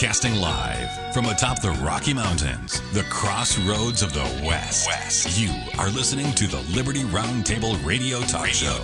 Broadcasting live from atop the Rocky Mountains, the crossroads of the West. You are listening to the Liberty RoundTable Radio Talk Show.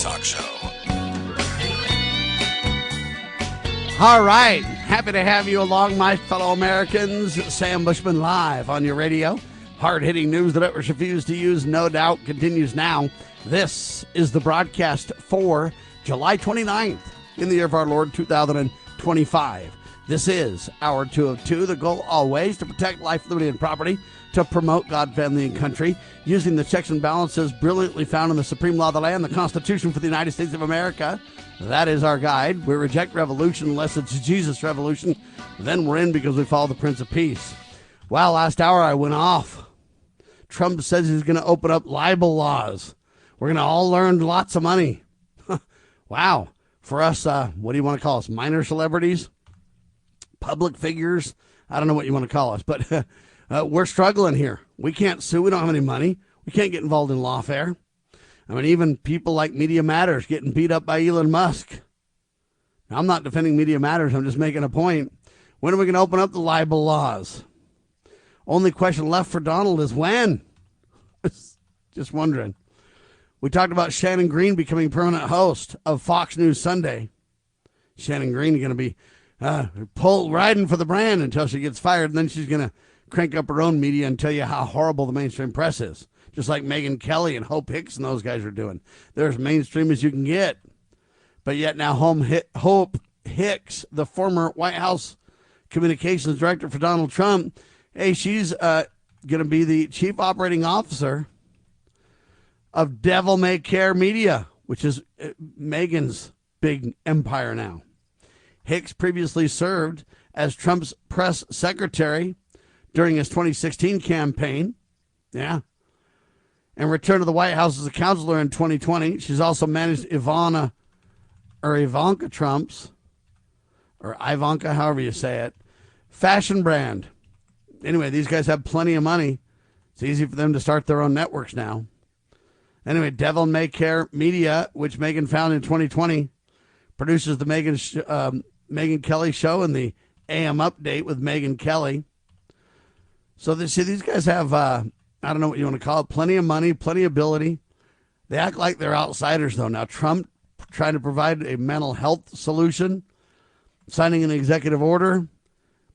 All right. Happy to have you along, my fellow Americans. Sam Bushman live on your radio. Hard-hitting news that others refuse to use, no doubt, continues now. This is the broadcast for July 29th in the year of our Lord 2025. This is Hour 2 of 2. The goal always to protect life, liberty, and property, to promote God, family, and country, using the checks and balances brilliantly found in the supreme law of the land, the Constitution for the United States of America. That is our guide. We reject revolution unless it's Jesus' revolution. Then we're in because we follow the Prince of Peace. Wow, last hour I went off. Trump says he's going to open up libel laws. We're going to all earn lots of money. Wow. For us, what do you want to call us? Minor celebrities? Public figures? I don't know what you want to call us, but we're struggling here. We can't sue. We don't have any money. We can't get involved in lawfare. I mean, even people like Media Matters getting beat up by Elon Musk. Now, I'm not defending Media Matters. I'm just making a point. When are we going to open up the libel laws? Only question left for Donald is when. Just wondering. We talked about Shannon Green becoming permanent host of Fox News Sunday. Shannon Green is going to be riding for the brand until she gets fired, and then she's going to crank up her own media and tell you how horrible the mainstream press is, just like Megyn Kelly and Hope Hicks and those guys are doing. They're as mainstream as you can get. But yet now Hope Hicks, the former White House communications director for Donald Trump, hey, she's going to be the chief operating officer of Devil May Care Media, which is Megyn's big empire now. Hicks previously served as Trump's press secretary during his 2016 campaign. Yeah. And returned to the White House as a counselor in 2020. She's also managed Ivanka Trump's, or Ivanka, however you say it, fashion brand. Anyway, these guys have plenty of money. It's easy for them to start their own networks now. Anyway, Devil May Care Media, which Megyn founded in 2020, produces the Megyn Kelly Show and the AM Update with Megyn Kelly. So these guys have, I don't know what you want to call it, plenty of money, plenty of ability. They act like they're outsiders, though. Now, Trump trying to provide a mental health solution, signing an executive order,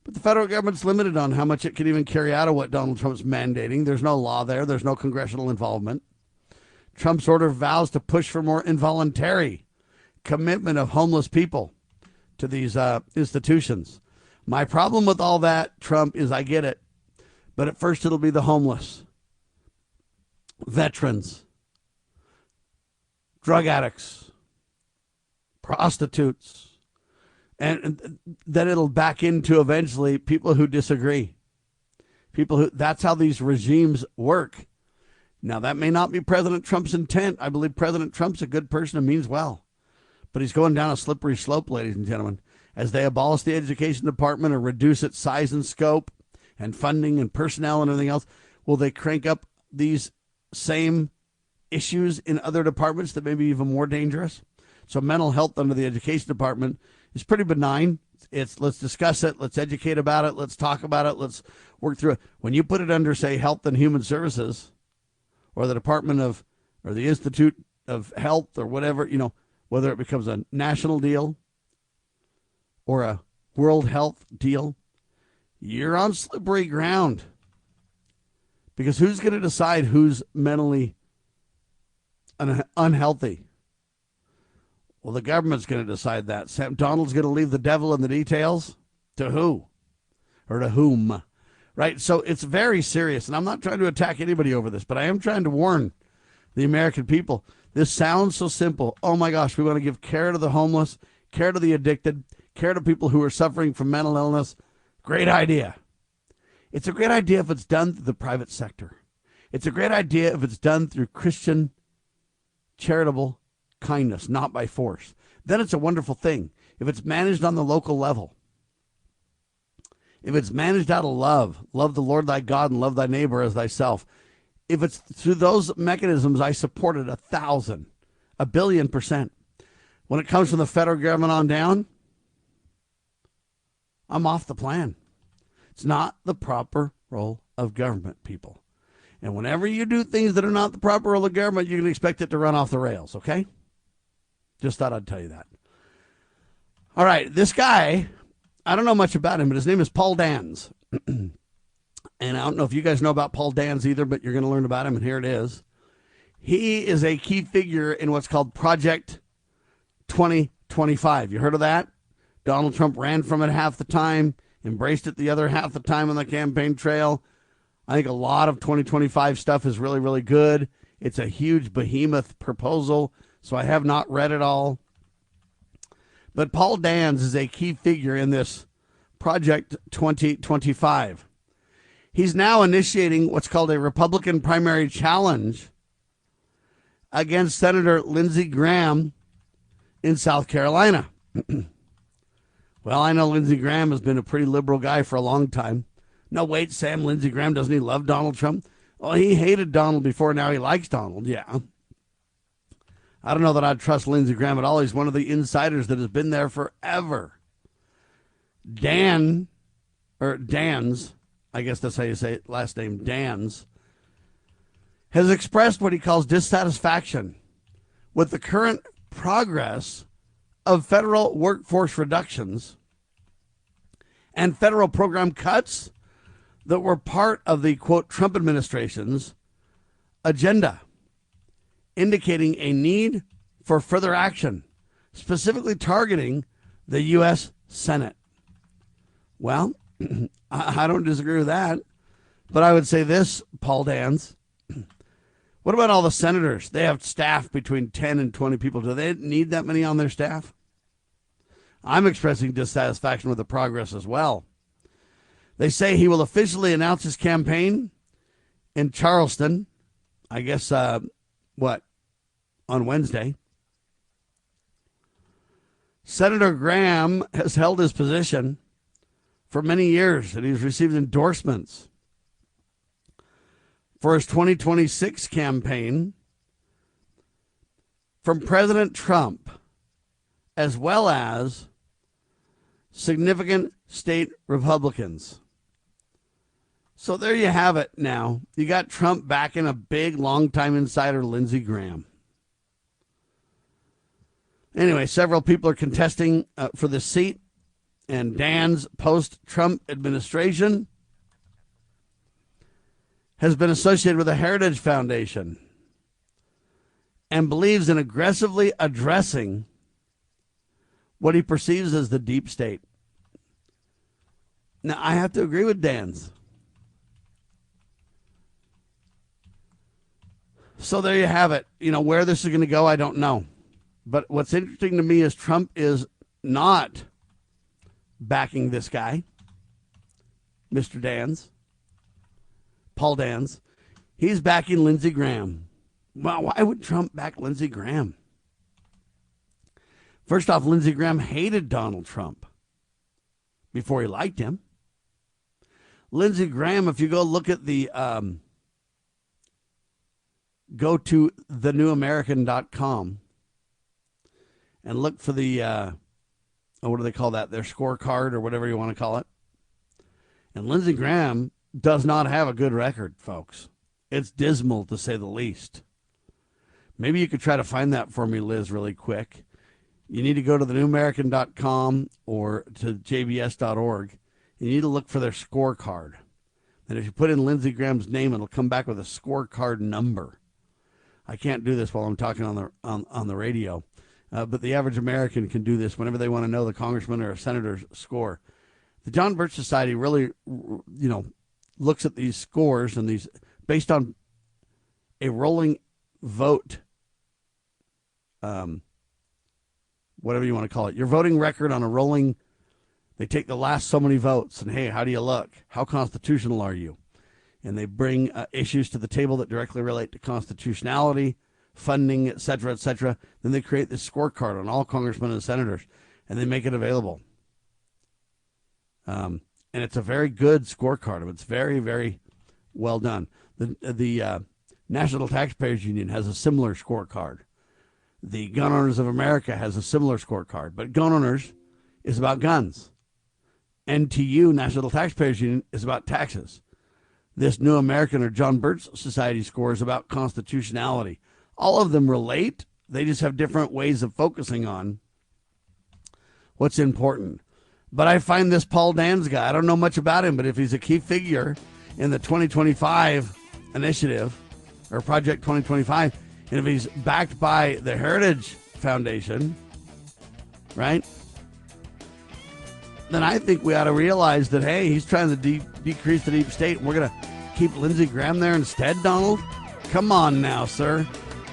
but the federal government's limited on how much it can even carry out of what Donald Trump's mandating. There's no law there. There's no congressional involvement. Trump's order vows to push for more involuntary commitment of homeless people to these institutions. My problem with all that, Trump, is I get it. But at first it'll be the homeless, veterans, drug addicts, prostitutes, and then it'll back into eventually people who disagree. That's how these regimes work. Now, that may not be President Trump's intent. I believe President Trump's a good person and means well. But he's going down a slippery slope, ladies and gentlemen, as they abolish the education department or reduce its size and scope and funding and personnel and everything else. Will they crank up these same issues in other departments that may be even more dangerous? So mental health under the education department is pretty benign. It's let's discuss it. Let's educate about it. Let's talk about it. Let's work through it. When you put it under, say, Health and Human Services or the Department of, or the Institute of Health or whatever, whether it becomes a national deal or a World Health deal, you're on slippery ground. Because who's going to decide who's mentally unhealthy? Well, the government's going to decide that. Sam Donald's going to leave the devil in the details. To who? Or to whom? Right? So it's very serious. And I'm not trying to attack anybody over this, but I am trying to warn the American people. This sounds so simple. Oh, my gosh, we want to give care to the homeless, care to the addicted, care to people who are suffering from mental illness. Great idea. It's a great idea if it's done through the private sector. It's a great idea if it's done through Christian charitable kindness, not by force. Then it's a wonderful thing. If it's managed on the local level, if it's managed out of love the Lord thy God and love thy neighbor as thyself. If it's through those mechanisms, I support it 1,000, 1,000,000,000%. When it comes from the federal government on down, I'm off the plan. It's not the proper role of government, people. And whenever you do things that are not the proper role of government, you can expect it to run off the rails, okay? Just thought I'd tell you that. All right, this guy, I don't know much about him, but his name is Paul Dans. And I don't know if you guys know about Paul Dans either, but you're going to learn about him, and here it is. He is a key figure in what's called Project 2025. You heard of that? Donald Trump ran from it half the time, embraced it the other half the time on the campaign trail. I think a lot of 2025 stuff is really, really good. It's a huge behemoth proposal, so I have not read it all. But Paul Dans is a key figure in this Project 2025. He's now initiating what's called a Republican primary challenge against Senator Lindsey Graham in South Carolina. Well, I know Lindsey Graham has been a pretty liberal guy for a long time. No, wait, Sam, Lindsey Graham, doesn't he love Donald Trump? Well, he hated Donald before, now he likes Donald, yeah. I don't know that I'd trust Lindsey Graham at all. He's one of the insiders that has been there forever. Dans, I guess that's how you say it, last name, Dans, has expressed what he calls dissatisfaction with the current progress of federal workforce reductions and federal program cuts that were part of the, quote, Trump administration's agenda, indicating a need for further action, specifically targeting the U.S. Senate. Well, I don't disagree with that, but I would say this, Paul Dans. What about all the senators? They have staff between 10 and 20 people. Do they need that many on their staff? I'm expressing dissatisfaction with the progress as well. They say he will officially announce his campaign in Charleston, I guess, on Wednesday. Senator Graham has held his position for many years, and he's received endorsements for his 2026 campaign from President Trump, as well as significant state Republicans. So there you have it now. You got Trump backing a big, longtime insider, Lindsey Graham. Anyway, several people are contesting for the seat, and Dan's post-Trump administration has been associated with the Heritage Foundation and believes in aggressively addressing what he perceives as the deep state. Now, I have to agree with Dan's. So there you have it. You know, where this is going to go, I don't know. But what's interesting to me is Trump is not backing this guy, Mr. Dans, Paul Dans. He's backing Lindsey Graham. Well, why would Trump back Lindsey Graham? First off, Lindsey Graham hated Donald Trump before he liked him. Lindsey Graham, if you go look at the, go to thenewamerican.com and look for the, what do they call that? Their scorecard or whatever you want to call it. And Lindsey Graham does not have a good record, folks. It's dismal, to say the least. Maybe you could try to find that for me, Liz, really quick. You need to go to thenewamerican.com or to jbs.org. You need to look for their scorecard. And if you put in Lindsey Graham's name, it'll come back with a scorecard number. I can't do this while I'm talking on the radio. But the average American can do this whenever they want to know the congressman or a senator's score. The John Birch Society really, looks at these scores and these based on a rolling vote, whatever you want to call it. Your voting record on a rolling, they take the last so many votes and, hey, how do you look? How constitutional are you? And they bring issues to the table that directly relate to constitutionality, funding, et cetera, et cetera. Then they create this scorecard on all congressmen and senators, and they make it available. And it's a very good scorecard. It's very, very well done. The National Taxpayers Union has a similar scorecard. The Gun Owners of America has a similar scorecard. But Gun Owners is about guns. NTU, National Taxpayers Union, is about taxes. This New American or John Birch Society score is about constitutionality. All of them relate. They just have different ways of focusing on what's important. But I find this Paul Dans guy, I don't know much about him, but if he's a key figure in the 2025 initiative or Project 2025, and if he's backed by the Heritage Foundation, right, then I think we ought to realize that, hey, he's trying to decrease the deep state, and we're going to keep Lindsey Graham there instead, Donald? Come on now, sir.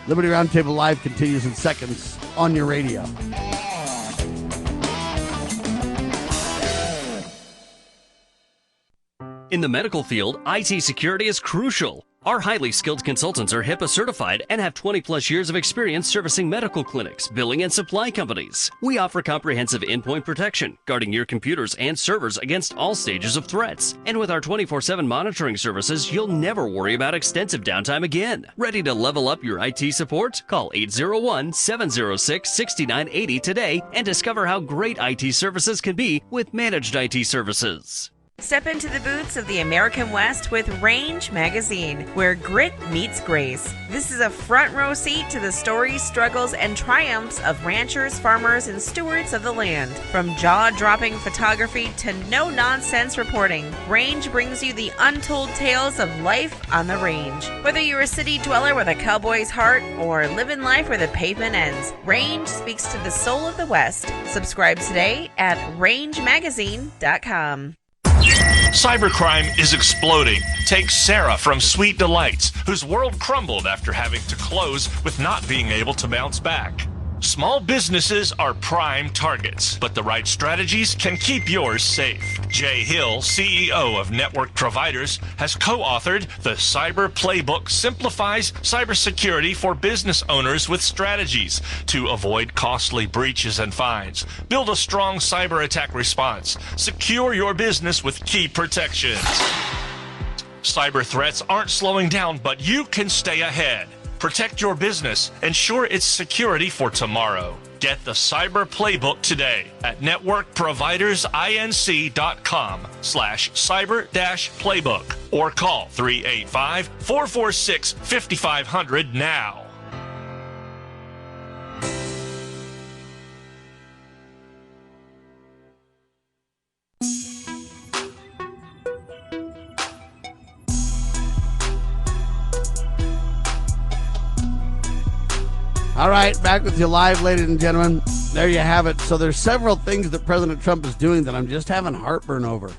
Liberty Roundtable Live continues in seconds on your radio. In the medical field, IT security is crucial. Our highly skilled consultants are HIPAA certified and have 20-plus years of experience servicing medical clinics, billing, and supply companies. We offer comprehensive endpoint protection, guarding your computers and servers against all stages of threats. And with our 24/7 monitoring services, you'll never worry about extensive downtime again. Ready to level up your IT support? Call 801-706-6980 today and discover how great IT services can be with managed IT services. Step into the boots of the American West with Range Magazine, where grit meets grace. This is a front row seat to the stories, struggles, and triumphs of ranchers, farmers, and stewards of the land. From jaw-dropping photography to no-nonsense reporting, Range brings you the untold tales of life on the range. Whether you're a city dweller with a cowboy's heart or living life where the pavement ends, Range speaks to the soul of the West. Subscribe today at rangemagazine.com. Cybercrime is exploding. Take Sarah from Sweet Delights, whose world crumbled after having to close with not being able to bounce back. Small businesses are prime targets, but the right strategies can keep yours safe. Jay Hill, CEO of Network Providers, has co-authored The Cyber Playbook Simplifies Cybersecurity for Business Owners with Strategies to avoid costly breaches and fines. Build a strong cyber attack response. Secure your business with key protections. Cyber threats aren't slowing down, but you can stay ahead. Protect your business. Ensure its security for tomorrow. Get the Cyber Playbook today at networkprovidersinc.com/cyber-playbook or call 385-446-5500 now. All right, back with you live, ladies and gentlemen. There you have it. So there's several things that President Trump is doing that I'm just having heartburn over.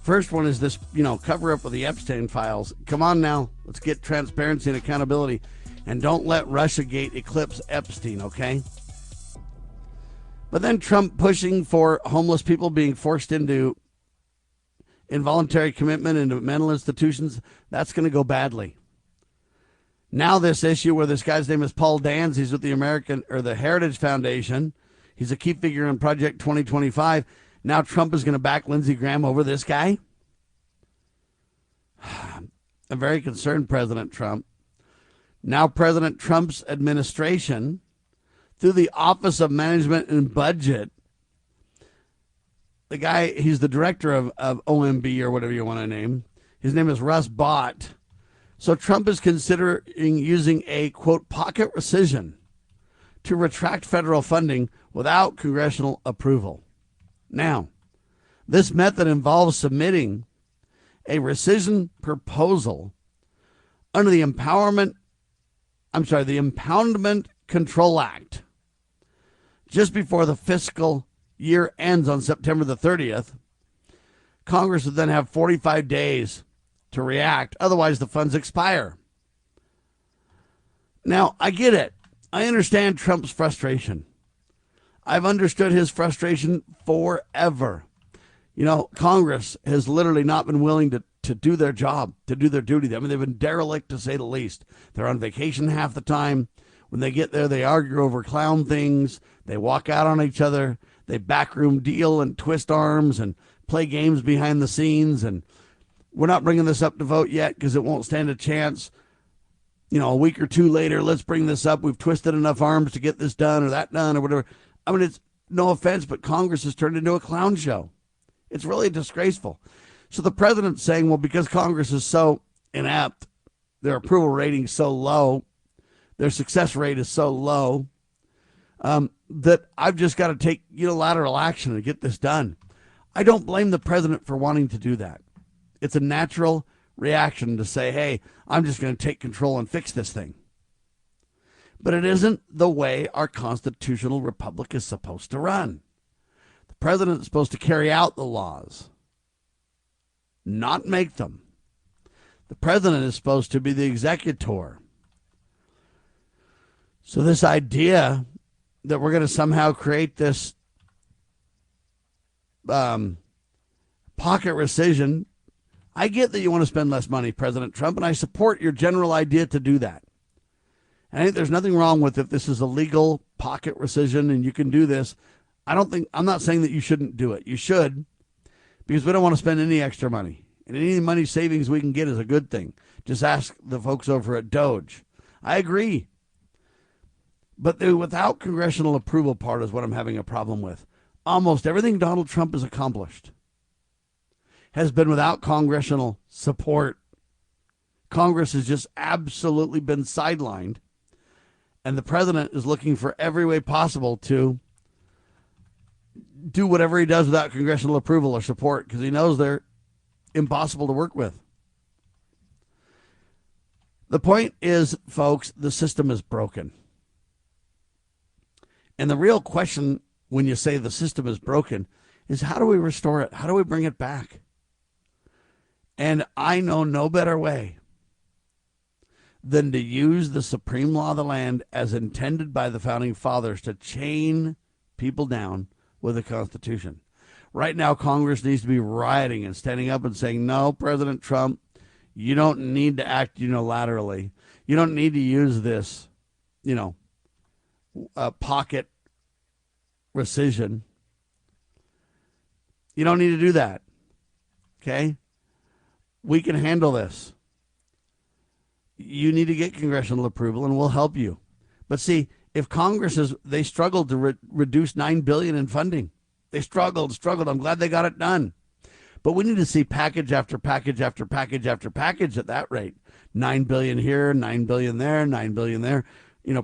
First one is this, cover up of the Epstein files. Come on now, let's get transparency and accountability, and don't let Russiagate eclipse Epstein, okay? But then Trump pushing for homeless people being forced into involuntary commitment into mental institutions, that's going to go badly. Now this issue where this guy's name is Paul Dans, he's with the Heritage Foundation. He's a key figure in Project 2025. Now Trump is going to back Lindsey Graham over this guy. I'm very concerned, President Trump. Now President Trump's administration, through the Office of Management and Budget, the guy, he's the director of OMB or whatever you want to name. His name is Russ Bott. So Trump is considering using a, quote, pocket rescission to retract federal funding without congressional approval. Now, this method involves submitting a rescission proposal under the Impoundment Control Act just before the fiscal year ends on September the 30th. Congress would then have 45 days to react. Otherwise, the funds expire. Now, I get it. I understand Trump's frustration. I've understood his frustration forever. Congress has literally not been willing to do their job, to do their duty. I mean, they've been derelict, to say the least. They're on vacation half the time. When they get there, they argue over clown things. They walk out on each other. They backroom deal and twist arms and play games behind the scenes. And we're not bringing this up to vote yet because it won't stand a chance. A week or two later, let's bring this up. We've twisted enough arms to get this done or that done or whatever. I mean, it's no offense, but Congress has turned into a clown show. It's really disgraceful. So the president's saying, well, because Congress is so inept, their approval rating is so low, their success rate is so low, that I've just got to take unilateral action and get this done. I don't blame the president for wanting to do that. It's a natural reaction to say, hey, I'm just going to take control and fix this thing. But it isn't the way our constitutional republic is supposed to run. The president is supposed to carry out the laws, not make them. The president is supposed to be the executor. So this idea that we're going to somehow create this pocket rescission, I get that you want to spend less money, President Trump, and I support your general idea to do that. And I think there's nothing wrong with if this is a legal pocket rescission and you can do this. I'm not saying that you shouldn't do it. You should, because we don't want to spend any extra money. And any money savings we can get is a good thing. Just ask the folks over at Doge. I agree. But the without congressional approval part is what I'm having a problem with. Almost everything Donald Trump has accomplished has been without congressional support. Congress has just absolutely been sidelined. And the president is looking for every way possible to do whatever he does without congressional approval or support because he knows they're impossible to work with. The point is, folks, the system is broken. And the real question when you say the system is broken is how do we restore it? How do we bring it back? And I know no better way than to use the supreme law of the land as intended by the founding fathers to chain people down with the Constitution. Right now, Congress needs to be rioting and standing up and saying, no, President Trump, you don't need to act unilaterally. You don't need to use this, pocket rescission. You don't need to do that. Okay? We can handle this. You need to get congressional approval and we'll help you. But see, if Congress they struggled to reduce $9 billion in funding. They struggled. I'm glad they got it done. But we need to see package after package after package after package at that rate. $9 billion here, $9 billion there, $9 billion there.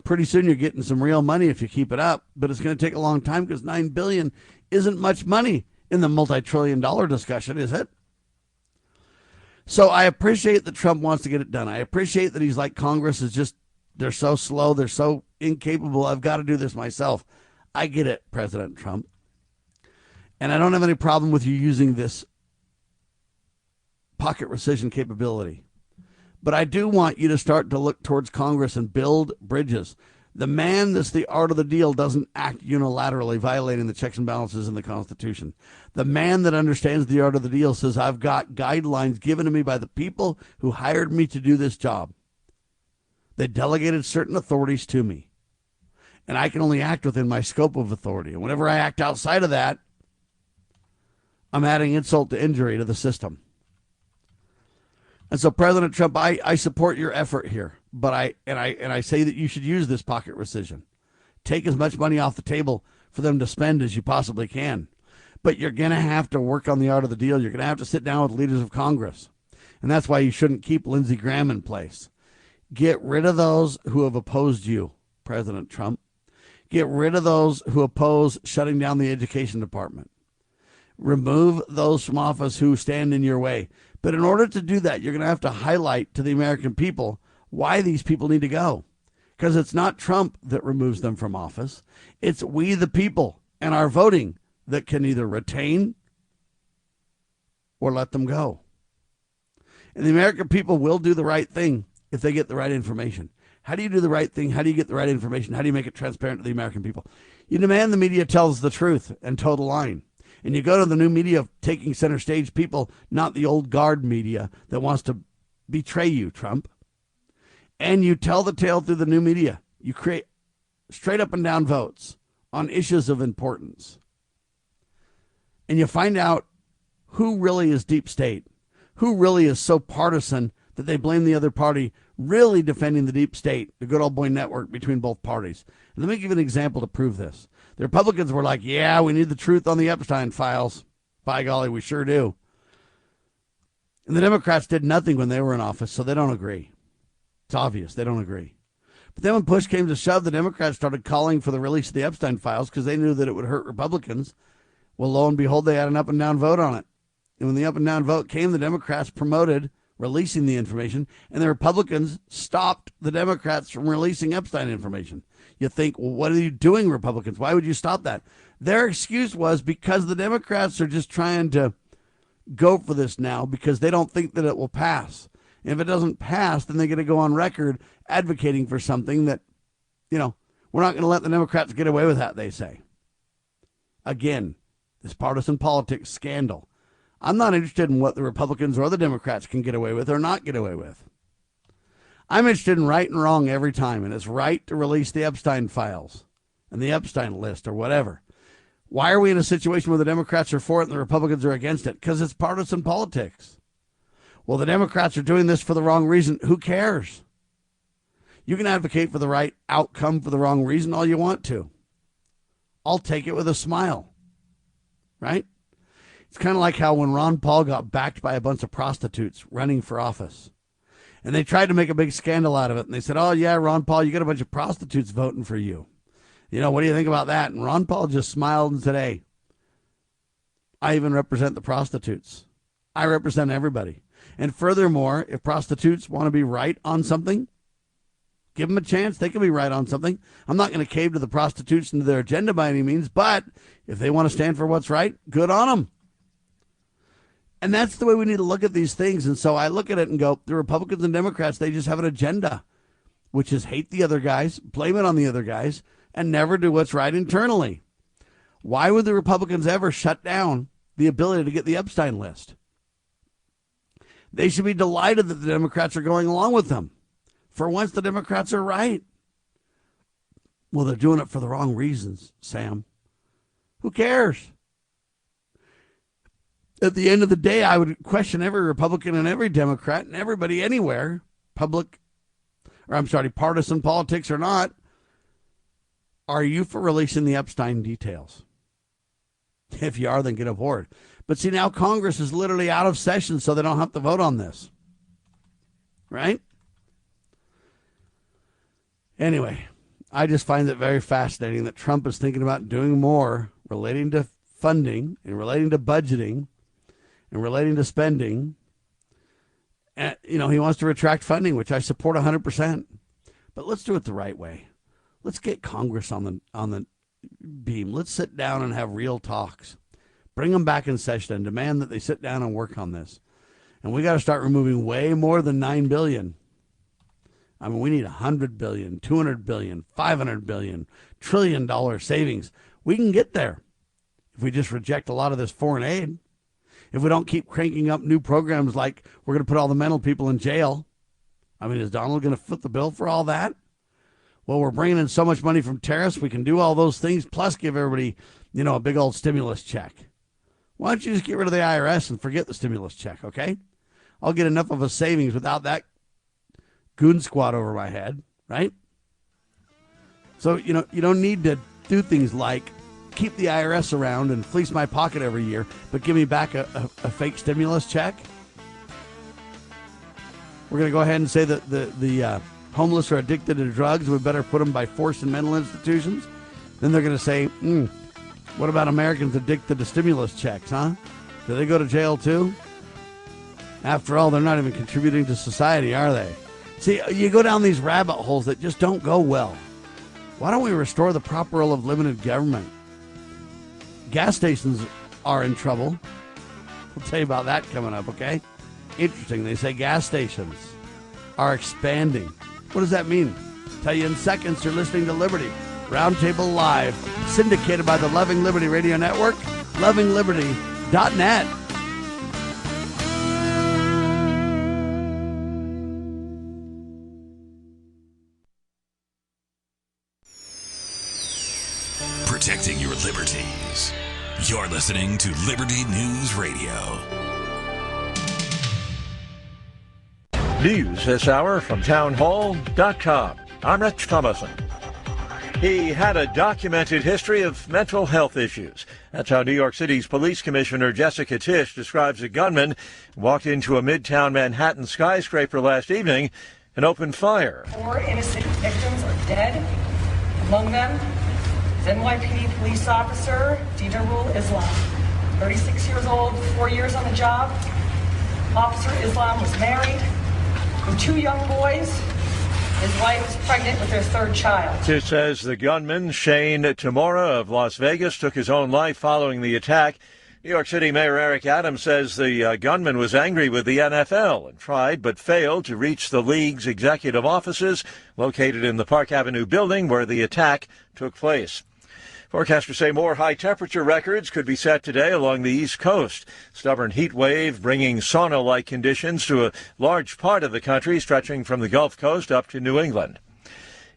Pretty soon you're getting some real money if you keep it up, but it's going to take a long time because $9 billion isn't much money in the multi-trillion-dollar discussion, is it? So I appreciate that Trump wants to get it done. I appreciate that he's like Congress is just, they're so slow, they're so incapable, I've got to do this myself. I get it, President Trump. And I don't have any problem with you using this pocket rescission capability. But I do want you to start to look towards Congress and build bridges. The man that's the art of the deal doesn't act unilaterally, violating the checks and balances in the Constitution. The man that understands the art of the deal says, I've got guidelines given to me by the people who hired me to do this job. They delegated certain authorities to me. And I can only act within my scope of authority. And whenever I act outside of that, I'm adding insult to injury to the system. And so, President Trump, I support your effort here, but I say that you should use this pocket rescission. Take as much money off the table for them to spend as you possibly can. But you're going to have to work on the art of the deal. You're going to have to sit down with leaders of Congress. And that's why you shouldn't keep Lindsey Graham in place. Get rid of those who have opposed you, President Trump. Get rid of those who oppose shutting down the education department. Remove those from office who stand in your way. But in order to do that, you're going to have to highlight to the American people why these people need to go. Because it's not Trump that removes them from office. It's we, the people, and our voting that can either retain or let them go. And the American people will do the right thing if they get the right information. How do you do the right thing? How do you get the right information? How do you make it transparent to the American people? You demand the media tells the truth and toe the line. And you go to the new media taking center stage people, not the old guard media that wants to betray you, Trump. And you tell the tale through the new media. You create straight up and down votes on issues of importance. And you find out who really is deep state, who really is so partisan that they blame the other party, really defending the deep state, the good old boy network between both parties. And let me give you an example to prove this. The Republicans were like, yeah, we need the truth on the Epstein files. By golly, we sure do. And the Democrats did nothing when they were in office, so they don't agree. It's obvious they don't agree. But then when push came to shove, the Democrats started calling for the release of the Epstein files because they knew that it would hurt Republicans. Well, lo and behold, they had an up and down vote on it. And when the up and down vote came, the Democrats promoted releasing the information, and the Republicans stopped the Democrats from releasing Epstein information. You think, well, what are you doing, Republicans? Why would you stop that? Their excuse was because the Democrats are just trying to go for this now because they don't think that it will pass. And if it doesn't pass, then they're going to go on record advocating for something that, we're not going to let the Democrats get away with that, they say. Again, this partisan politics scandal. I'm not interested in what the Republicans or the Democrats can get away with or not get away with. I'm interested in right and wrong every time, and it's right to release the Epstein files and the Epstein list or whatever. Why are we in a situation where the Democrats are for it and the Republicans are against it? Because it's partisan politics. Well, the Democrats are doing this for the wrong reason. Who cares? You can advocate for the right outcome for the wrong reason all you want to. I'll take it with a smile, right? It's kind of like how when Ron Paul got backed by a bunch of prostitutes running for office. And they tried to make a big scandal out of it. And they said, oh, yeah, Ron Paul, you got a bunch of prostitutes voting for you. What do you think about that? And Ron Paul just smiled and said, hey, I even represent the prostitutes. I represent everybody. And furthermore, if prostitutes want to be right on something, give them a chance. They can be right on something. I'm not going to cave to the prostitutes and to their agenda by any means, but if they want to stand for what's right, good on them. And that's the way we need to look at these things. And so I look at it and go, the Republicans and Democrats, they just have an agenda, which is hate the other guys, blame it on the other guys, and never do what's right internally. Why would the Republicans ever shut down the ability to get the Epstein list? They should be delighted that the Democrats are going along with them. For once, the Democrats are right. Well, they're doing it for the wrong reasons, Sam. Who cares? At the end of the day, I would question every Republican and every Democrat and everybody anywhere, partisan politics or not. Are you for releasing the Epstein details? If you are, then get aboard. But see, now Congress is literally out of session, so they don't have to vote on this. Right? Anyway, I just find it very fascinating that Trump is thinking about doing more relating to funding and relating to budgeting and relating to spending. And, he wants to retract funding, which I support 100%. But let's do it the right way. Let's get Congress on the beam. Let's sit down and have real talks. Bring them back in session and demand that they sit down and work on this. And we got to start removing way more than $9 billion. I mean, we need $100 billion, $200 billion, $500 billion, $1 trillion savings. We can get there if we just reject a lot of this foreign aid. If we don't keep cranking up new programs like we're going to put all the mental people in jail. I mean, is Donald going to foot the bill for all that? Well, we're bringing in so much money from tariffs, we can do all those things, plus give everybody, a big old stimulus check. Why don't you just get rid of the IRS and forget the stimulus check, okay? I'll get enough of a savings without that goon squad over my head, right? So, you don't need to do things like keep the IRS around and fleece my pocket every year, but give me back a fake stimulus check. We're going to go ahead and say that the homeless are addicted to drugs. We better put them by force in mental institutions. Then they're going to say, what about Americans addicted to stimulus checks, huh? Do they go to jail too? After all, they're not even contributing to society, are they? See, you go down these rabbit holes that just don't go well. Why don't we restore the proper role of limited government? Gas stations are in trouble. We'll tell you about that coming up, okay? Interesting. They say gas stations are expanding. What does that mean? Tell you in seconds. You're listening to Liberty Roundtable Live, syndicated by the Loving Liberty Radio Network, lovingliberty.net. Protecting your liberties. You're listening to Liberty News Radio. News this hour from townhall.com. I'm Rich Thomason. He had a documented history of mental health issues. That's how New York City's Police Commissioner Jessica Tisch describes a gunman who walked into a midtown Manhattan skyscraper last evening and opened fire. 4 innocent victims are dead. Among them is NYPD police officer Dinarul Islam, 36 years old, 4 years on the job. Officer Islam was married with 2 young boys. His wife is pregnant with their 3rd child. Tisch says the gunman, Shane Tamora of Las Vegas, took his own life following the attack. New York City Mayor Eric Adams says the gunman was angry with the NFL and tried but failed to reach the league's executive offices located in the Park Avenue building where the attack took place. Forecasters say more high-temperature records could be set today along the East Coast. Stubborn heat wave bringing sauna-like conditions to a large part of the country, stretching from the Gulf Coast up to New England.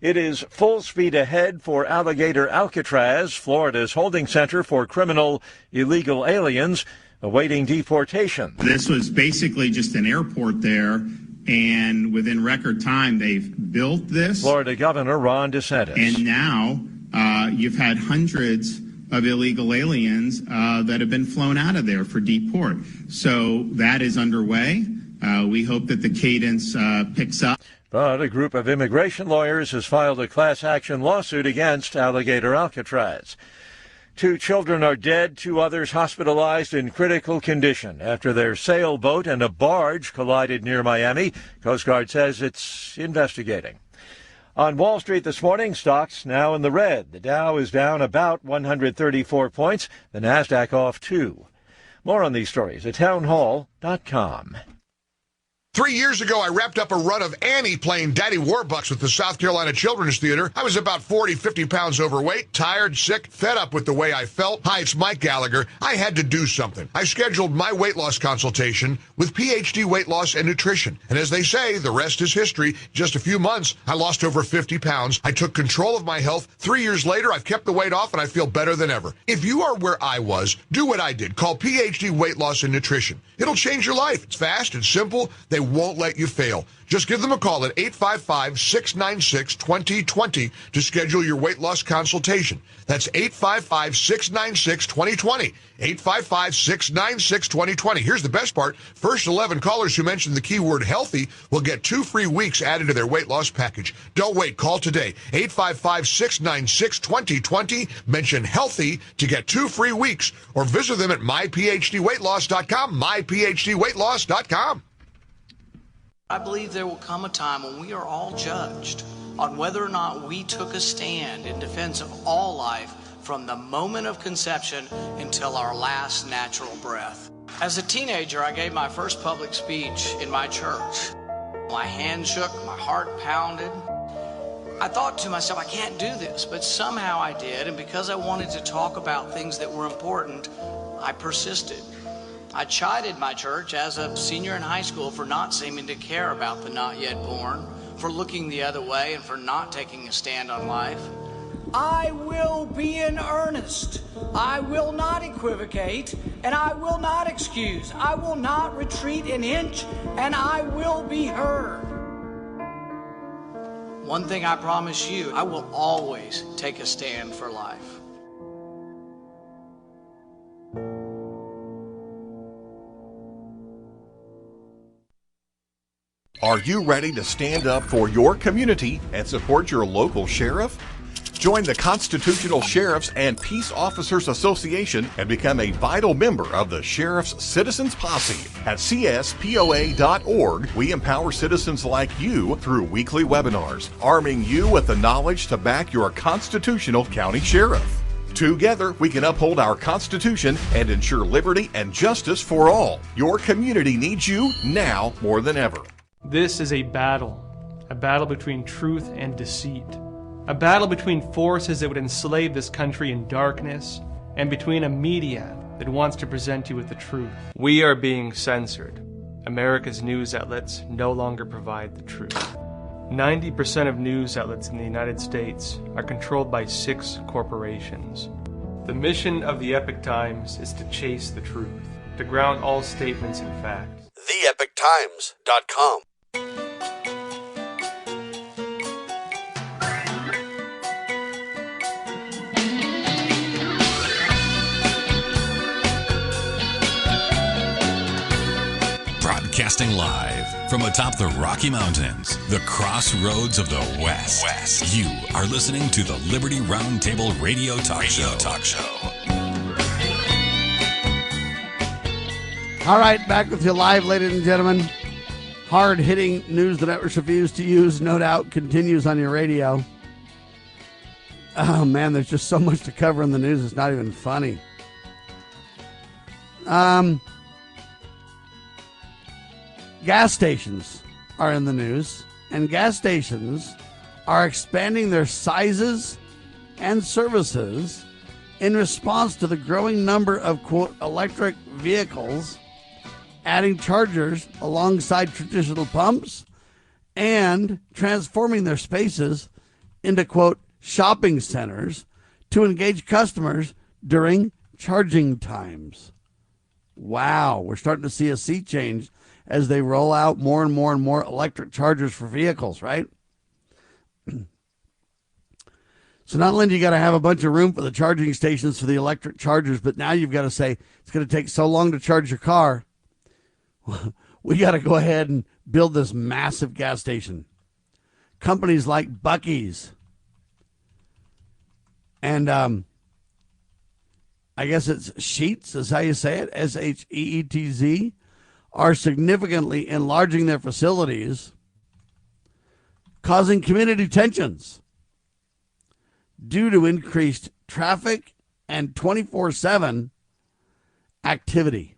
It is full speed ahead for Alligator Alcatraz, Florida's holding center for criminal illegal aliens awaiting deportation. This was basically just an airport there, and within record time, they've built this. Florida Governor Ron DeSantis. And now you've had hundreds of illegal aliens that have been flown out of there for deport. So that is underway. We hope that the cadence picks up. But a group of immigration lawyers has filed a class action lawsuit against Alligator Alcatraz. 2 children are dead, 2 others hospitalized in critical condition after their sailboat and a barge collided near Miami. Coast Guard says it's investigating. On Wall Street this morning, stocks now in the red. The Dow is down about 134 points. The Nasdaq off 2. More on these stories at townhall.com. 3 years ago, I wrapped up a run of Annie playing Daddy Warbucks with the South Carolina Children's Theater. I was about 40, 50 pounds overweight, tired, sick, fed up with the way I felt. Hi, it's Mike Gallagher. I had to do something. I scheduled my weight loss consultation with PhD Weight Loss and Nutrition. And as they say, the rest is history. Just a few months, I lost over 50 pounds. I took control of my health. 3 years later, I've kept the weight off and I feel better than ever. If you are where I was, do what I did. Call PhD Weight Loss and Nutrition. It'll change your life. It's fast, it's simple. They won't let you fail. Just give them a call at 855-696-2020 to schedule your weight loss consultation. That's 855-696-2020. 855-696-2020. Here's the best part. First 11 callers who mention the keyword healthy will get 2 free weeks added to their weight loss package. Don't wait. Call today. 855-696-2020. Mention healthy to get 2 free weeks or visit them at myphdweightloss.com, myphdweightloss.com. I believe there will come a time when we are all judged on whether or not we took a stand in defense of all life from the moment of conception until our last natural breath. As a teenager, I gave my first public speech in my church. My hand shook, my heart pounded. I thought to myself, I can't do this, but somehow I did, and because I wanted to talk about things that were important, I persisted. I chided my church as a senior in high school for not seeming to care about the not yet born, for looking the other way, and for not taking a stand on life. I will be in earnest. I will not equivocate, and I will not excuse. I will not retreat an inch, and I will be heard. One thing I promise you, I will always take a stand for life. Are you ready to stand up for your community and support your local sheriff? Join the Constitutional Sheriffs and Peace Officers Association and become a vital member of the Sheriff's Citizens Posse. At cspoa.org, we empower citizens like you through weekly webinars, arming you with the knowledge to back your constitutional county sheriff. Together, we can uphold our Constitution and ensure liberty and justice for all. Your community needs you now more than ever. This is a battle between truth and deceit, a battle between forces that would enslave this country in darkness, and between a media that wants to present you with the truth. We are being censored. America's news outlets no longer provide the truth. 90% of news outlets in the United States are controlled by 6 corporations. The mission of the Epoch Times is to chase the truth, to ground all statements in fact. TheEpochTimes.com. Broadcasting live from atop the Rocky Mountains, the crossroads of the West. You are listening to the Liberty RoundTable Radio Talk Show. All right, back with you live, ladies and gentlemen. Hard-hitting news the networks refuse to use, no doubt, continues on your radio. Oh, man, there's just so much to cover in the news, it's not even funny. Gas stations are in the news, and gas stations are expanding their sizes and services in response to the growing number of, quote, electric vehicles, adding chargers alongside traditional pumps, and transforming their spaces into, quote, shopping centers to engage customers during charging times. Wow, we're starting to see a sea change as they roll out more and more and more electric chargers for vehicles, right? So not only do you got to have a bunch of room for the charging stations for the electric chargers, but now you've got to say, it's going to take so long to charge your car. We got to go ahead and build this massive gas station. Companies like Buc-ee's and I guess it's Sheetz is how you say it, Sheetz, are significantly enlarging their facilities, causing community tensions due to increased traffic and 24/7 activity.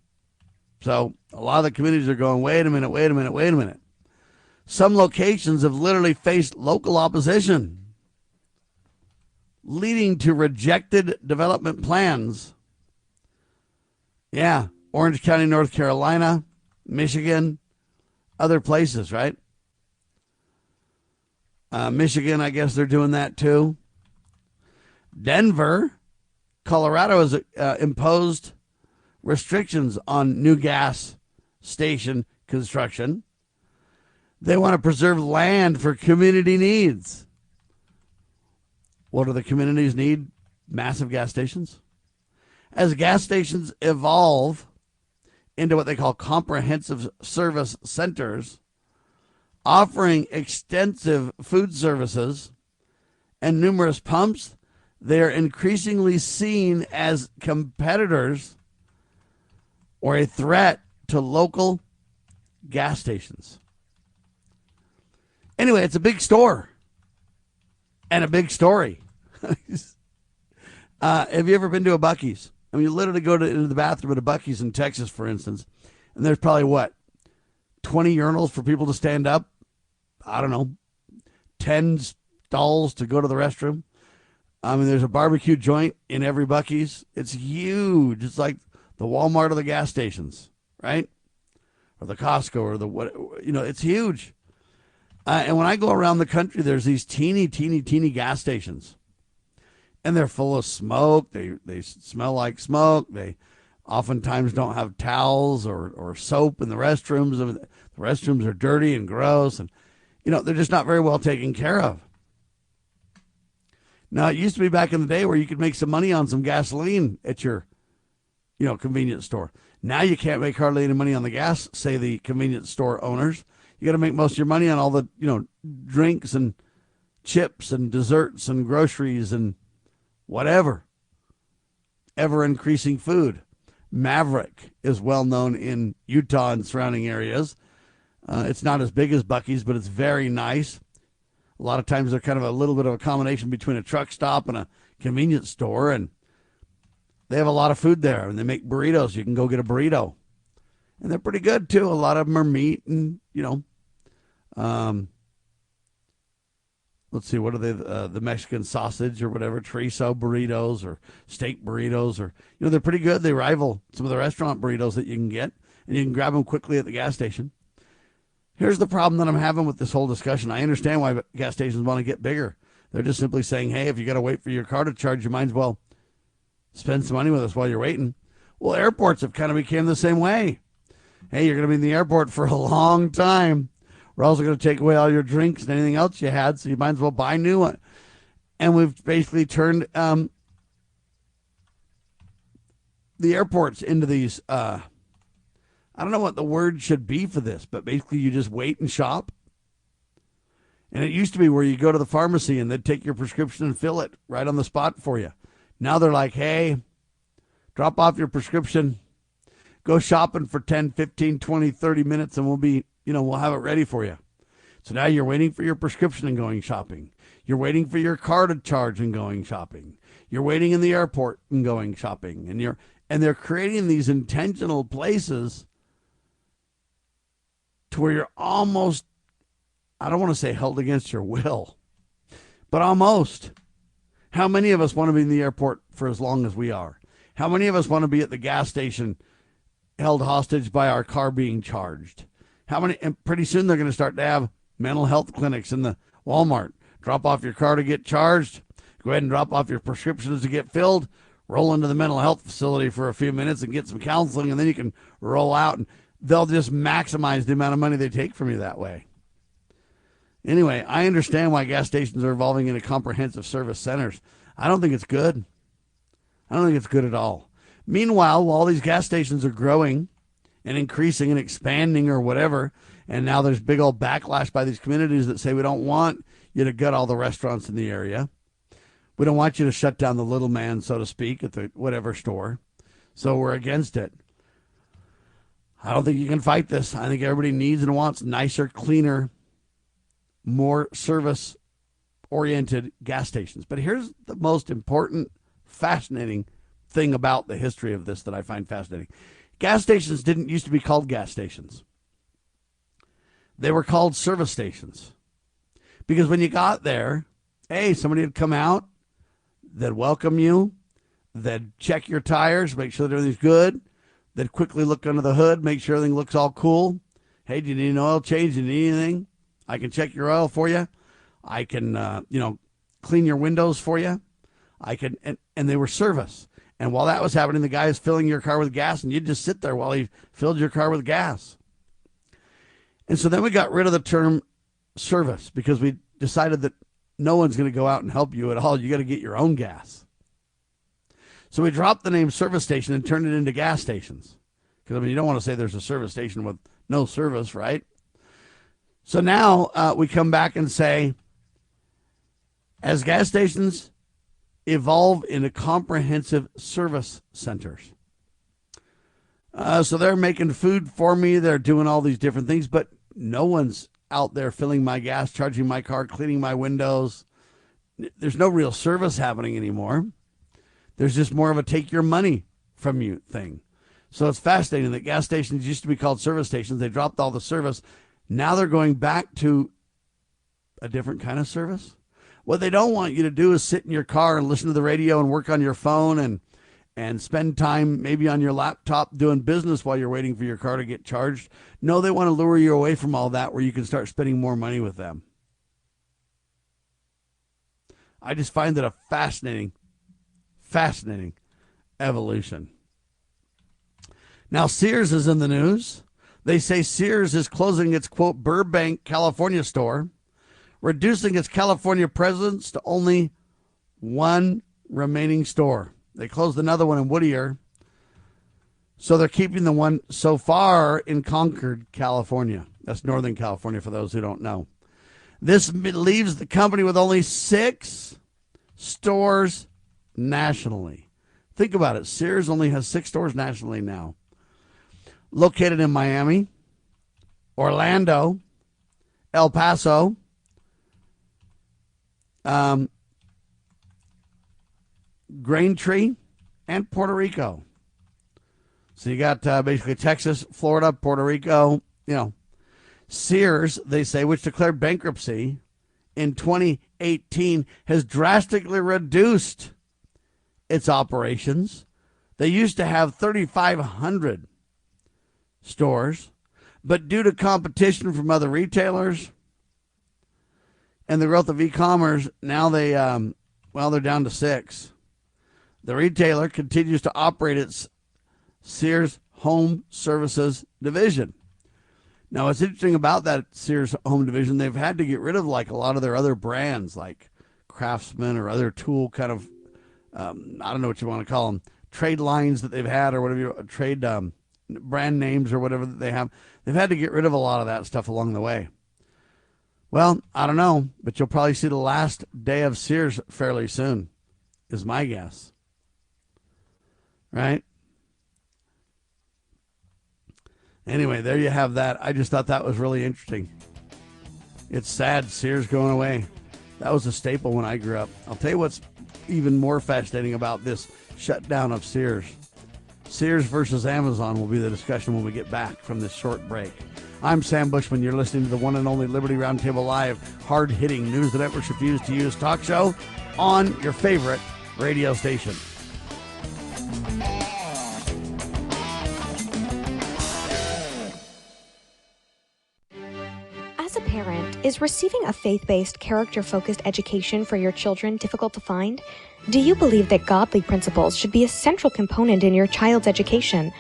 So a lot of the communities are going, wait a minute. Some locations have literally faced local opposition, leading to rejected development plans. Yeah, Orange County, North Carolina, Michigan, other places, right? Michigan, I guess they're doing that too. Denver, Colorado has imposed restrictions on new gas station construction. They want to preserve land for community needs. What do the communities need? Massive gas stations. As gas stations evolve into what they call comprehensive service centers, offering extensive food services and numerous pumps, they are increasingly seen as competitors or a threat to local gas stations. Anyway, it's a big store and a big story. Have you ever been to a Buc-ee's? I mean, you literally go into the bathroom at a Buc-ee's in Texas, for instance, and there's probably, 20 urinals for people to stand up? I don't know, 10 stalls to go to the restroom. I mean, there's a barbecue joint in every Buc-ee's. It's huge. It's like the Walmart of the gas stations, right? Or the Costco or the what, it's huge. And when I go around the country, there's these teeny gas stations. And they're full of smoke. They smell like smoke. They oftentimes don't have towels or soap in the restrooms. The restrooms are dirty and gross. And, they're just not very well taken care of. Now, it used to be back in the day where you could make some money on some gasoline at your, convenience store. Now you can't make hardly any money on the gas, say the convenience store owners. You got to make most of your money on all the, drinks and chips and desserts and groceries and whatever. Ever increasing food. Maverick is well known in Utah and surrounding areas. It's not as big as Buc-ee's, but it's very nice. A lot of times they're kind of a little bit of a combination between a truck stop and a convenience store, and they have a lot of food there, and they make burritos. You can go get a burrito. And they're pretty good, too. A lot of them are meat and, let's see, what are they? The Mexican sausage or whatever, chorizo burritos or steak burritos, or, they're pretty good. They rival some of the restaurant burritos that you can get, and you can grab them quickly at the gas station. Here's the problem that I'm having with this whole discussion. I understand why gas stations want to get bigger. They're just simply saying, hey, if you got to wait for your car to charge, you might as well spend some money with us while you're waiting. Well, airports have kind of become the same way. Hey, you're going to be in the airport for a long time. We're also going to take away all your drinks and anything else you had, so you might as well buy a new one. And we've basically turned the airports into these, I don't know what the word should be for this, but basically you just wait and shop. And it used to be where you go to the pharmacy and they'd take your prescription and fill it right on the spot for you. Now they're like, hey, drop off your prescription, go shopping for 10, 15, 20, 30 minutes, and we'll have it ready for you. So now you're waiting for your prescription and going shopping. You're waiting for your car to charge and going shopping. You're waiting in the airport and going shopping. And they're creating these intentional places to where you're almost, I don't want to say held against your will, but almost. How many of us want to be in the airport for as long as we are? How many of us want to be at the gas station held hostage by our car being charged? And pretty soon they're going to start to have mental health clinics in the Walmart. Drop off your car to get charged. Go ahead and drop off your prescriptions to get filled. Roll into the mental health facility for a few minutes and get some counseling, and then you can roll out. And they'll just maximize the amount of money they take from you that way. Anyway, I understand why gas stations are evolving into comprehensive service centers. I don't think it's good. I don't think it's good at all. Meanwhile, while all these gas stations are growing and increasing and expanding or whatever, and now there's big old backlash by these communities that say we don't want you to gut all the restaurants in the area. We don't want you to shut down the little man, so to speak, at the whatever store. So we're against it. I don't think you can fight this. I think everybody needs and wants nicer, cleaner, more service-oriented gas stations. But here's the most important, fascinating thing about the history of this that I find fascinating. Gas stations didn't used to be called gas stations. They were called service stations. Because when you got there, hey, somebody would come out, they'd welcome you, they'd check your tires, make sure that everything's good, they'd quickly look under the hood, make sure everything looks all cool. Hey, do you need an oil change? Do you need anything? I can check your oil for you. I can, clean your windows for you. And they were service. And while that was happening, the guy is filling your car with gas, and you'd just sit there while he filled your car with gas. And so then we got rid of the term service because we decided that no one's going to go out and help you at all. You got to get your own gas. So we dropped the name service station and turned it into gas stations. Because, you don't want to say there's a service station with no service, right? So now we come back and say, as gas stations evolve into comprehensive service centers. So they're making food for me. They're doing all these different things, but no one's out there filling my gas, charging my car, cleaning my windows. There's no real service happening anymore. There's just more of a take your money from you thing. So it's fascinating that gas stations used to be called service stations. They dropped all the service. Now they're going back to a different kind of service. What they don't want you to do is sit in your car and listen to the radio and work on your phone and spend time maybe on your laptop doing business while you're waiting for your car to get charged. No, they want to lure you away from all that where you can start spending more money with them. I just find that a fascinating evolution. Now, Sears is in the news. They say Sears is closing its, quote, Burbank, California store, reducing its California presence to only one remaining store. They closed another one in Whittier, so they're keeping the one so far in Concord, California. That's Northern California for those who don't know. This leaves the company with only 6 stores nationally. Think about it. Sears only has 6 stores nationally now. Located in Miami, Orlando, El Paso, Braintree, and Puerto Rico. So you got basically Texas, Florida, Puerto Rico. Sears, they say, which declared bankruptcy in 2018, has drastically reduced its operations. They used to have 3,500 stores, but due to competition from other retailers and the growth of e-commerce, now they're down to 6. The retailer continues to operate its Sears Home Services division. Now, what's interesting about that Sears Home division, they've had to get rid of like a lot of their other brands like Craftsman or other tool kind of, I don't know what you want to call them, trade lines that they've had or whatever, trade brand names or whatever that they have. They've had to get rid of a lot of that stuff along the way. Well, I don't know, but you'll probably see the last day of Sears fairly soon, is my guess. Right? Anyway, there you have that. I just thought that was really interesting. It's sad, Sears going away. That was a staple when I grew up. I'll tell you what's even more fascinating about this shutdown of Sears. Sears versus Amazon will be the discussion when we get back from this short break. I'm Sam Bushman. You're listening to the one and only Liberty Roundtable Live, hard-hitting news the networks refuse to use talk show on your favorite radio station. As a parent, is receiving a faith-based, character-focused education for your children difficult to find? Do you believe that godly principles should be a central component in your child's education?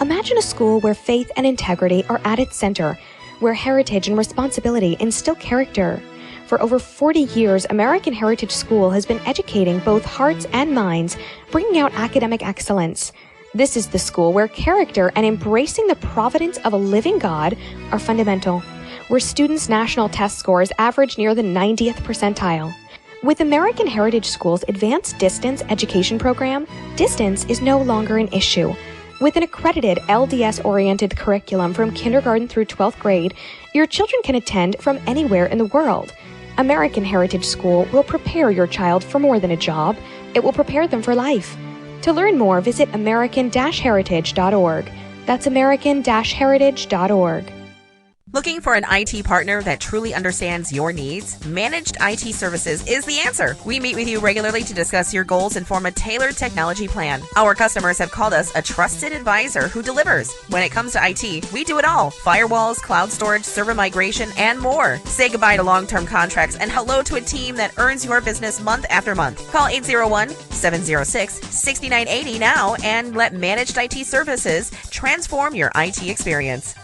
Imagine a school where faith and integrity are at its center, where heritage and responsibility instill character. For over 40 years, American Heritage School has been educating both hearts and minds, bringing out academic excellence. This is the school where character and embracing the providence of a living God are fundamental, where students' national test scores average near the 90th percentile. With American Heritage School's advanced distance education program, distance is no longer an issue. With an accredited LDS-oriented curriculum from kindergarten through 12th grade, your children can attend from anywhere in the world. American Heritage School will prepare your child for more than a job. It will prepare them for life. To learn more, visit american-heritage.org. That's american-heritage.org. Looking for an IT partner that truly understands your needs? Managed IT Services is the answer. We meet with you regularly to discuss your goals and form a tailored technology plan. Our customers have called us a trusted advisor who delivers. When it comes to IT, we do it all. Firewalls, cloud storage, server migration, and more. Say goodbye to long-term contracts and hello to a team that earns your business month after month. Call 801-706-6980 now and let Managed IT Services transform your IT experience.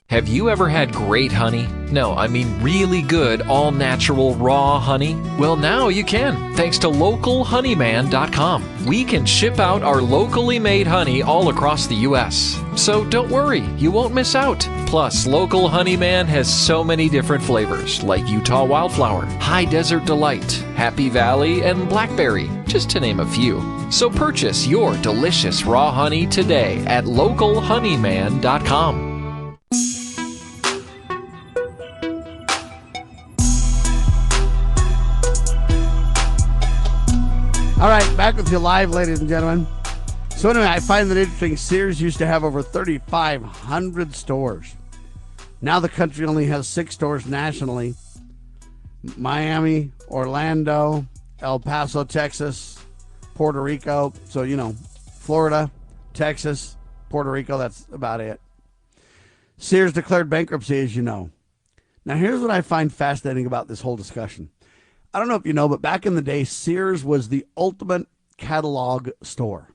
Have you ever had great honey? No, I mean really good, all-natural, raw honey? Well, now you can, thanks to localhoneyman.com. We can ship out our locally made honey all across the U.S. So don't worry, you won't miss out. Plus, Local Honeyman has so many different flavors, like Utah Wildflower, High Desert Delight, Happy Valley, and Blackberry, just to name a few. So purchase your delicious raw honey today at localhoneyman.com. All right, back with you live, ladies and gentlemen. So anyway, I find that interesting. Sears used to have over 3,500 stores. Now the country only has 6 stores nationally. Miami, Orlando, El Paso, Texas, Puerto Rico. So, Florida, Texas, Puerto Rico, that's about it. Sears declared bankruptcy, as you know. Now, here's what I find fascinating about this whole discussion. I don't know if you know, but back in the day, Sears was the ultimate catalog store.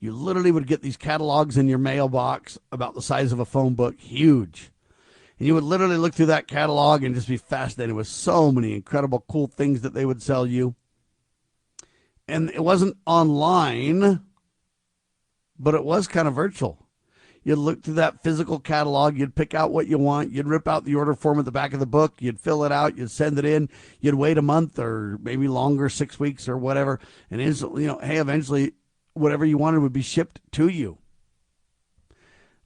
You literally would get these catalogs in your mailbox about the size of a phone book, huge. And you would literally look through that catalog and just be fascinated with so many incredible, cool things that they would sell you. And it wasn't online, but it was kind of virtual. You'd look through that physical catalog. You'd pick out what you want. You'd rip out the order form at the back of the book. You'd fill it out. You'd send it in. You'd wait a month or maybe longer, 6 weeks or whatever. And instantly, hey, eventually whatever you wanted would be shipped to you.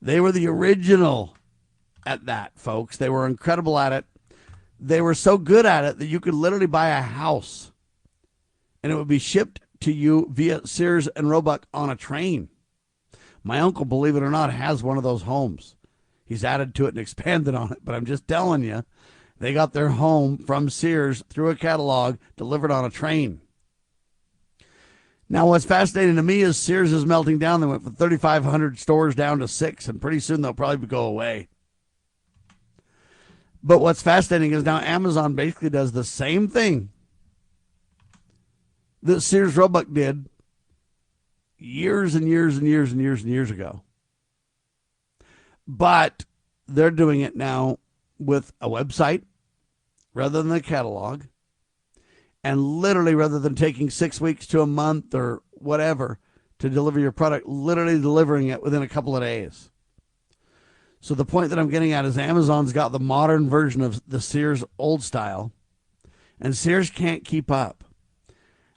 They were the original at that, folks. They were incredible at it. They were so good at it that you could literally buy a house and it would be shipped to you via Sears and Roebuck on a train. My uncle, believe it or not, has one of those homes. He's added to it and expanded on it, but I'm just telling you, they got their home from Sears through a catalog delivered on a train. Now, what's fascinating to me is Sears is melting down. They went from 3,500 stores down to 6, and pretty soon they'll probably go away. But what's fascinating is now Amazon basically does the same thing that Sears Roebuck did years and years and years and years and years ago. But they're doing it now with a website rather than a catalog. And literally, rather than taking 6 weeks to a month or whatever to deliver your product, literally delivering it within a couple of days. So the point that I'm getting at is Amazon's got the modern version of the Sears old style, and Sears can't keep up.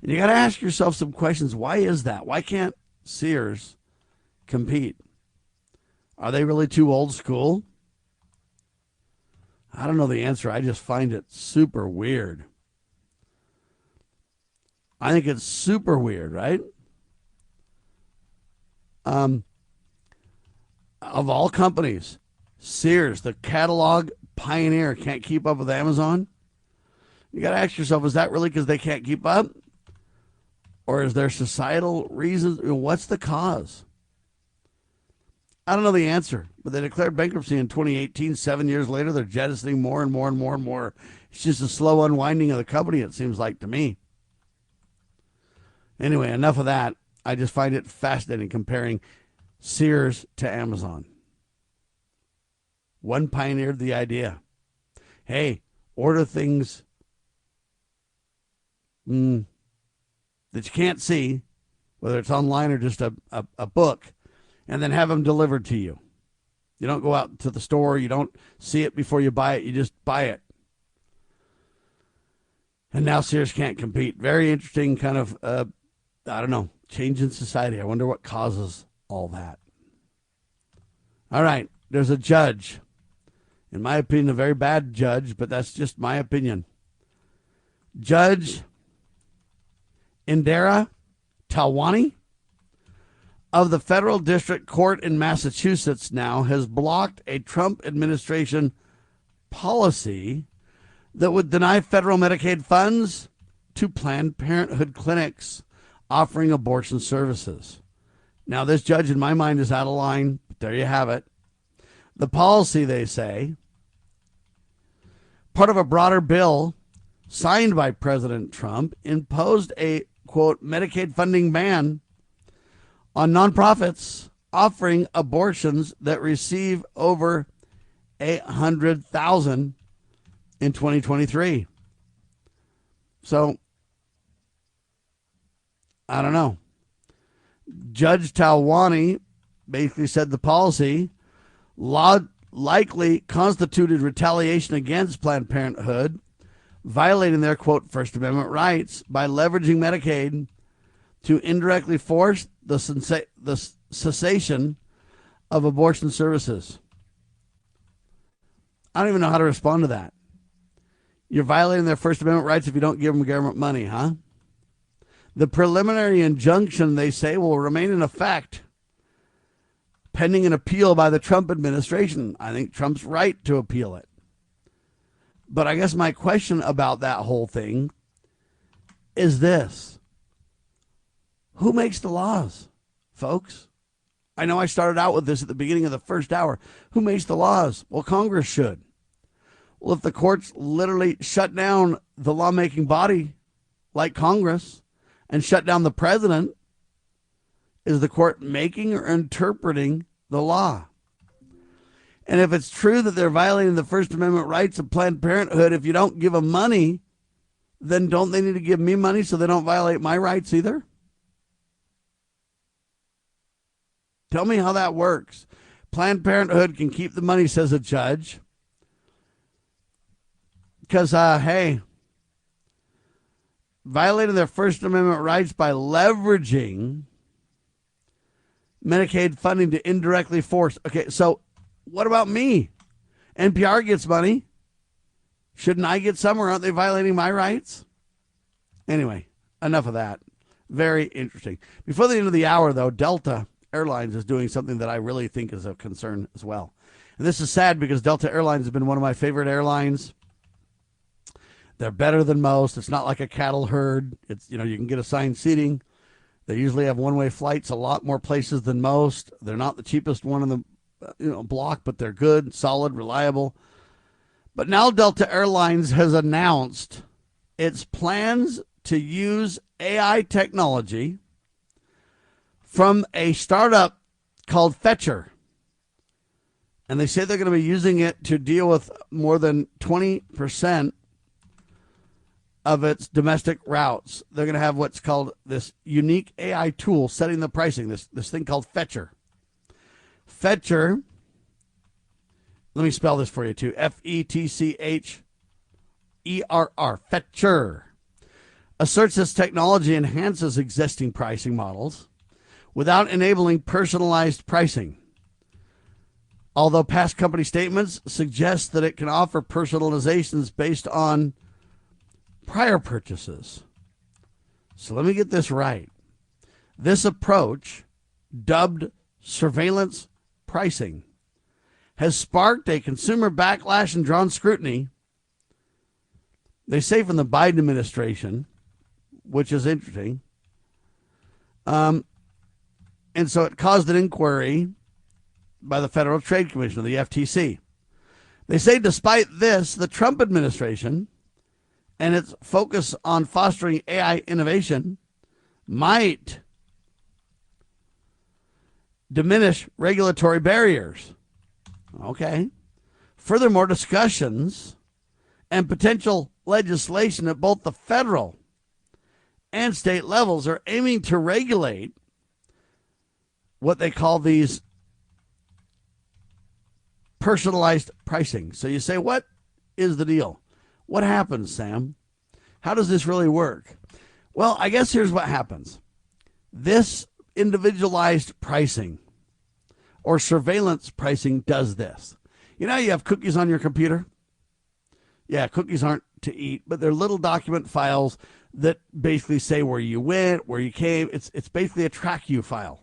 And you got to ask yourself some questions. Why is that? Why can't Sears compete? Are they really too old school? I don't know the answer. I just find it super weird. I think it's super weird, right? Of all companies, Sears, the catalog pioneer, can't keep up with Amazon. You got to ask yourself, is that really because they can't keep up? Or is there societal reasons? What's the cause? I don't know the answer, but they declared bankruptcy in 2018. 7 years later, they're jettisoning more and more and more and more. It's just a slow unwinding of the company, it seems like to me. Anyway, enough of that. I just find it fascinating comparing Sears to Amazon. One pioneered the idea. Hey, order things that you can't see, whether it's online or just a book, and then have them delivered to you. You don't go out to the store. You don't see it before you buy it. You just buy it. And now Sears can't compete. Very interesting kind of, I don't know, change in society. I wonder what causes all that. All right, there's a judge. In my opinion, a very bad judge, but that's just my opinion. Judge Indira Talwani of the Federal District Court in Massachusetts now has blocked a Trump administration policy that would deny federal Medicaid funds to Planned Parenthood clinics offering abortion services. Now, this judge, in my mind, is out of line. But there you have it. The policy, they say, part of a broader bill signed by President Trump, imposed a, quote, Medicaid funding ban on nonprofits offering abortions that receive over 800,000 in 2023. So, I don't know. Judge Talwani basically said the policy likely constituted retaliation against Planned Parenthood, violating their, quote, First Amendment rights by leveraging Medicaid to indirectly force the cessation of abortion services. I don't even know how to respond to that. You're violating their First Amendment rights if you don't give them government money, huh? The preliminary injunction, they say, will remain in effect pending an appeal by the Trump administration. I think Trump's right to appeal it. But I guess my question about that whole thing is this. Who makes the laws, folks? I know I started out with this at the beginning of the first hour. Who makes the laws? Well, Congress should. Well, if the courts literally shut down the lawmaking body like Congress and shut down the president, is the court making or interpreting the law? And if it's true that they're violating the First Amendment rights of Planned Parenthood, if you don't give them money, then don't they need to give me money so they don't violate my rights either? Tell me how that works. Planned Parenthood can keep the money, says a judge. Because, hey, violating their First Amendment rights by leveraging Medicaid funding to indirectly force. Okay, so what about me? NPR gets money. Shouldn't I get some, or aren't they violating my rights? Anyway, enough of that. Very interesting. Before the end of the hour, though, Delta Airlines is doing something that I really think is of concern as well. And this is sad because Delta Airlines has been one of my favorite airlines. They're better than most. It's not like a cattle herd. It's, you can get assigned seating. They usually have one-way flights, a lot more places than most. They're not the cheapest one in the block, but they're good, solid, reliable. But now Delta Airlines has announced its plans to use AI technology from a startup called Fetcherr. And they say they're going to be using it to deal with more than 20% of its domestic routes. They're going to have what's called this unique AI tool setting the pricing, this thing called Fetcherr. Fetcherr, let me spell this for you too, Fetcherr. Fetcherr asserts this technology enhances existing pricing models without enabling personalized pricing. Although past company statements suggest that it can offer personalizations based on prior purchases. So let me get this right. This approach, dubbed surveillance pricing, has sparked a consumer backlash and drawn scrutiny. They say from the Biden administration, which is interesting. And so it caused an inquiry by the Federal Trade Commission, or the FTC. They say despite this, the Trump administration and its focus on fostering AI innovation might diminish regulatory barriers. Okay. Furthermore, discussions and potential legislation at both the federal and state levels are aiming to regulate what they call these personalized pricing. So you say, what is the deal? What happens, Sam? How does this really work? Well, I guess here's what happens. This individualized pricing or surveillance pricing does this. You know, you have cookies on your computer? Yeah, cookies aren't to eat, but they're little document files that basically say where you went, where you came. It's basically a track you file.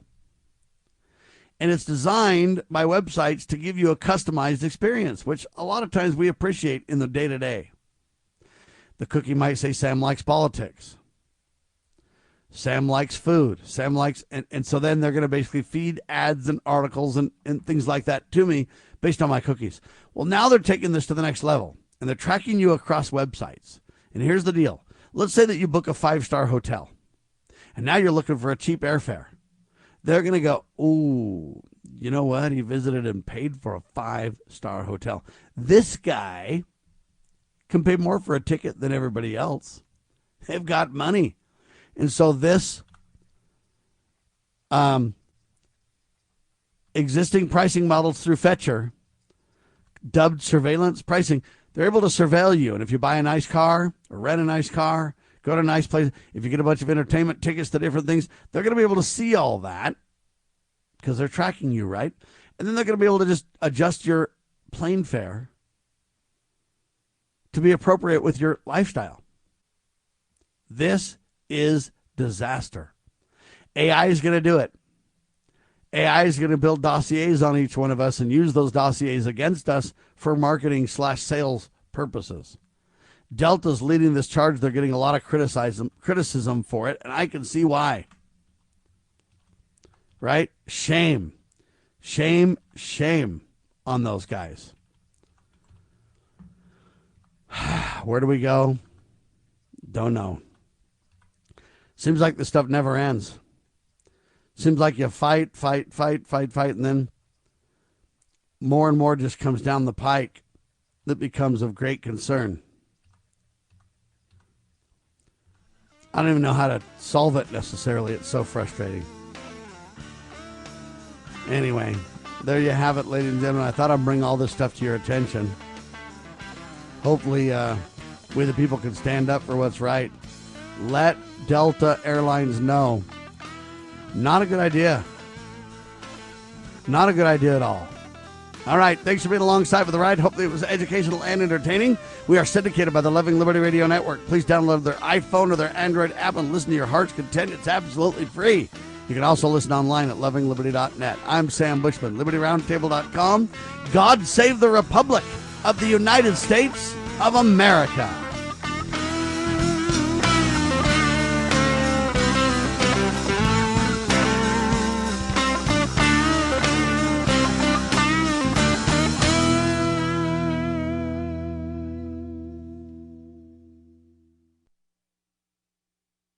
And it's designed by websites to give you a customized experience, which a lot of times we appreciate in the day-to-day. The cookie might say Sam likes politics. Sam likes food. Sam likes, and so then they're going to basically feed ads and articles and things like that to me based on my cookies. Well, now they're taking this to the next level, and they're tracking you across websites. And here's the deal. Let's say that you book a 5-star hotel, and now you're looking for a cheap airfare. They're going to go, ooh, you know what? He visited and paid for a 5-star hotel. This guy can pay more for a ticket than everybody else. They've got money. And so this existing pricing models through Fetcherr, dubbed surveillance pricing, they're able to surveil you. And if you buy a nice car or rent a nice car, go to a nice place, if you get a bunch of entertainment tickets to different things, they're going to be able to see all that because they're tracking you, right? And then they're going to be able to just adjust your plane fare to be appropriate with your lifestyle. This is disaster. AI is going to do it. AI is going to build dossiers on each one of us and use those dossiers against us for marketing/sales purposes. Delta's leading this charge. They're getting a lot of criticism for it, and I can see why. Right? Shame. Shame, shame on those guys. Where do we go? Don't know. Seems like this stuff never ends. Seems like you fight, and then more and more just comes down the pike that becomes of great concern. I don't even know how to solve it necessarily. It's so frustrating. Anyway, there you have it, ladies and gentlemen. I thought I'd bring all this stuff to your attention. Hopefully, we the people can stand up for what's right. Let Delta Airlines know. Not a good idea. Not a good idea at all. All right, thanks for being alongside for the ride. Hopefully it was educational and entertaining. We are syndicated by the Loving Liberty Radio Network. Please download their iPhone or their Android app and listen to your heart's content. It's absolutely free. You can also listen online at lovingliberty.net. I'm Sam Bushman, libertyroundtable.com. God save the Republic of the United States of America.